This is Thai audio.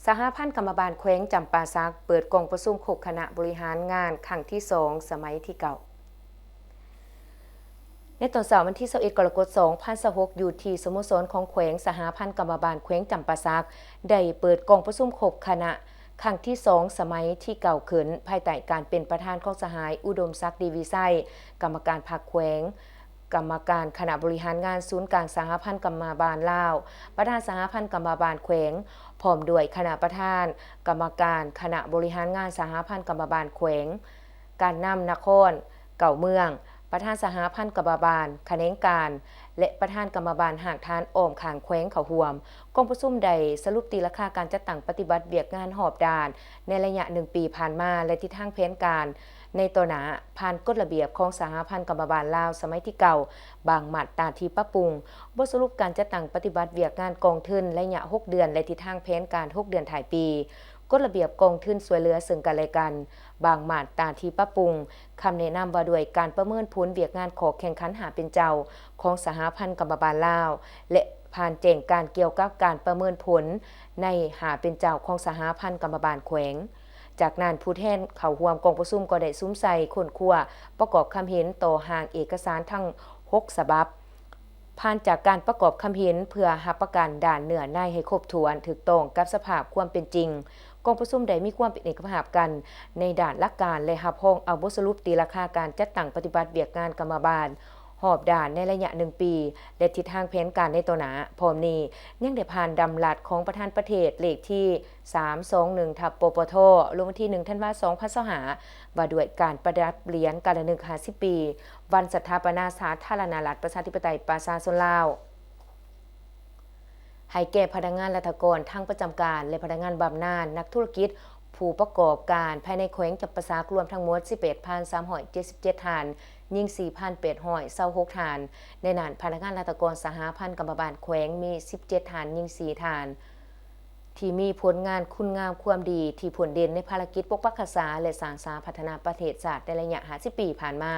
สหพันธ์กรรมบาลแขวงจำปาสักเปิดกองประชุม6คณะบริหารงานครั้งที่2สมัยที่เก่าในตอนเสาร์วันที่21กรกฎาคม2026อยู่ที่สโมสรของแขวงสหพันธ์กรรมบาลแขวงจำปาสักได้เปิดกองประชุม6คณะครั้งที่2สมัยที่เก่าขึ้นภายใต้การเป็นประธานของสหายอุดมศักดิ์ดีวิไสกรรมการพรรคแขวงกรรมการคณะบริหารงานศูนย์กลางสหพันธ์กรรมบาลลาวประธานสหพันธ์กรรมบาลแขวงพร้อมด้วยคณะประธานกรรมการคณะบริหารงานสหพันธ์กรรมบาลแขวงการนำนครเก่าเมืองประธานสหพันธ์กรรมบาลแขนงการและประธานกรรมบาลหากทานอ้อมขางแขวงเขาห่วมกองประชุมใดสรุปตีราคาการจัดตั้งปฏิบัติเวียกงานหอบด่านในระยะ1ปีผ่านมาและทิศทางแผนการในตัวหนาผ่านกฎระเบียบของสหพันธ์กรรมบาลลาวสมัยที่เก่าบางมาตราที่ปรับปรุงบทสรุปการจัดตั้งปฏิบัติเวียกงานกองทุนระยะ6เดือนและทิศทางแผนการ6เดือนถ่ายปีกฎระเบียบกองทุนสวยเหลือซึ่งกันและกันบางมาตราที่ปรับปรุงคำแนะนำว่าด้วยการประเมินผลเวียกงานขอแข่งขันหาเป็นเจ้าของสหพันธ์กรรมบาลลาวและผ่านแจ้งการเกี่ยวกับการประเมินผลในหาเป็นเจ้าของสหพันธ์กรรมบาลแขวงจากนั้นผู้แทนเข้าร่วมกองประชุมก็ได้ซุ้มใส่คนคั่วประกอบคำเห็นต่อห่างเอกสารทั้ง6ฉบับผ่านจากการประกอบคำเห็นเพื่อรับประกันด่านเนื้อในให้ครบถ้วนถูกต้องกับสภาพความเป็นจริงกองประชุมได้มีความเป็นเอกภาพกันในด่านหลักการและรับรองเอาบทสรุปตีราคาการจัดตั้งปฏิบัติเวียกงานกรรมบาลหอบด่านในระยะ1ปีและทิศทางแผนการในตัวหนาพร้อมนี้ยังได้ผ่านดำรัสของประธานประเทศเลขที่321ทับปปทลงวันที่1ธันวาคม2025ว่าด้วยการประดับเหรียญการละนึก50ปีวันสถาปนาสาธารณรัฐประชาธิปไตยประชาชนลาวให้แก่พนักงานราชการทั้งประจำการและพนักงานบำนาญนักธุรกิจผู้ประกอบการภายในแขวงจำปาสักรวมทั้งหมด 11,377 ฐานยิง 4,826 ฐานในนั้นพนักงานราชการสหพันธ์กรรมบาลแขวงมี 17 ฐานยิง 4 ฐานที่มีผลงานคุณงามความดีที่ผลเด่นในภารกิจปกปักรักษาและสร้างสรรค์พัฒนาประเทศชาติในระยะ50 ปีผ่านมา